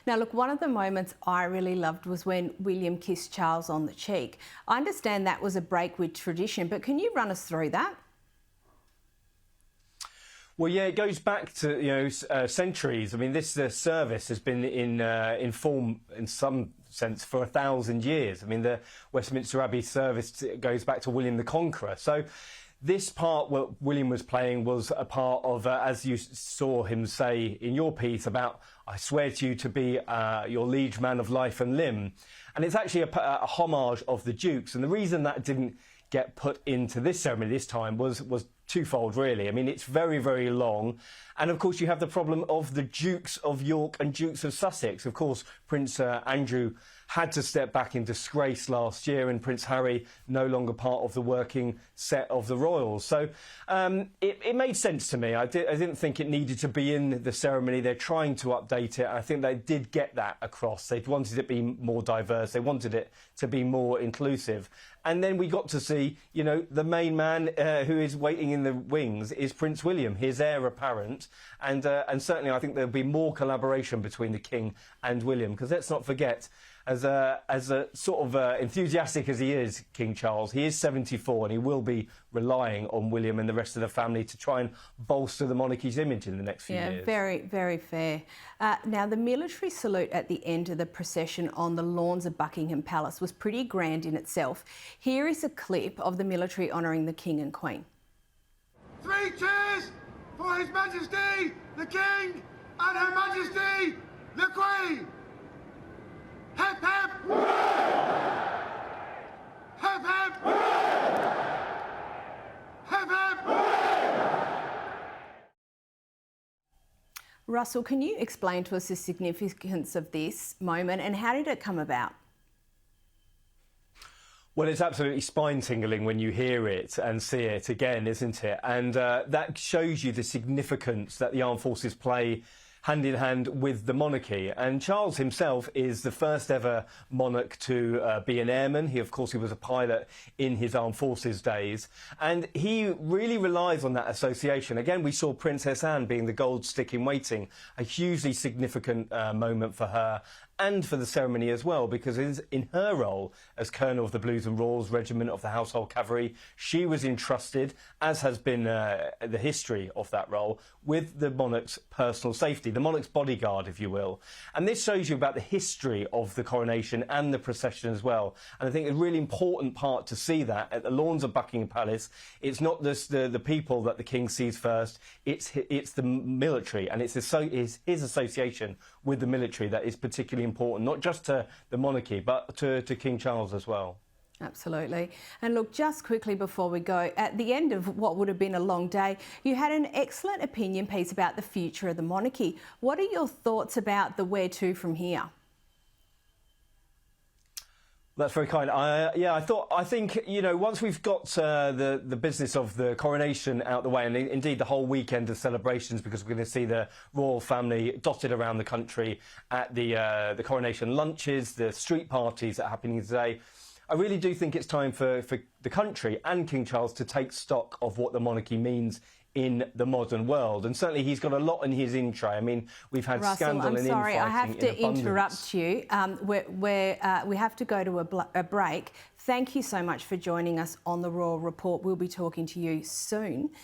Now, look, one of the moments I really loved was when William kissed Charles on the cheek. I understand that was a break with tradition, but can you run us through that? Well, yeah, it goes back to centuries. I mean, this service has been in form in some sense for 1,000 years. I mean, the Westminster Abbey service goes back to William the Conqueror. So this part what William was playing was a part of, as you saw him say in your piece about, I swear to you to be your liege man of life and limb. And it's actually a homage of the Dukes. And the reason that didn't get put into this ceremony this time was twofold, really. I mean, it's very, very long. And, of course, you have the problem of the Dukes of York and Dukes of Sussex. Of course, Prince Andrew had to step back in disgrace last year, and Prince Harry no longer part of the working set of the royals. So it made sense to me. I didn't think it needed to be in the ceremony. They're trying to update it. I think they did get that across. They wanted it to be more diverse. They wanted it to be more inclusive. And then we got to see, the main man who is waiting in the wings is Prince William, his heir apparent. And certainly I think there'll be more collaboration between the King and William, because let's not forget, as a sort of enthusiastic as he is, King Charles, he is 74 and he will be relying on William and the rest of the family to try and bolster the monarchy's image in the next few years. Yeah, very, very fair. Now, the military salute at the end of the procession on the lawns of Buckingham Palace was pretty grand in itself. Here is a clip of the military honouring the King and Queen. 3 cheers for His Majesty the King and Her Majesty the Queen! Hip hip! Hooray! Hip hip! Hooray! Hip hip! Hooray! Russell, can you explain to us the significance of this moment and how did it come about? Well, it's absolutely spine-tingling when you hear it and see it again, isn't it? And that shows you the significance that the armed forces play hand in hand with the monarchy. And Charles himself is the first ever monarch to be an airman. He was a pilot in his armed forces days. And he really relies on that association. Again, we saw Princess Anne being the gold stick in waiting, a hugely significant moment for her and for the ceremony as well, because in her role as Colonel of the Blues and Royals Regiment of the Household Cavalry, she was entrusted, as has been the history of that role, with the monarch's personal safety, the monarch's bodyguard, if you will. And this shows you about the history of the coronation and the procession as well. And I think a really important part to see that at the lawns of Buckingham Palace, it's not just the people that the King sees first, it's the military, and it's his association with the military that is particularly important, not just to the monarchy, but to King Charles as well. Absolutely. And look, just quickly before we go, at the end of what would have been a long day, you had an excellent opinion piece about the future of the monarchy. What are your thoughts about the where to from here? That's very kind. I think, once we've got the business of the coronation out the way, and indeed the whole weekend of celebrations, because we're going to see the royal family dotted around the country at the coronation lunches, the street parties that are happening today, I really do think it's time for the country and King Charles to take stock of what the monarchy means in the modern world. And certainly he's got a lot in his in tray. I mean, we've had Russell, scandal and infighting. I'm sorry, I have to interrupt you. We have to go to a break. Thank you so much for joining us on the Royal Report. We'll be talking to you soon.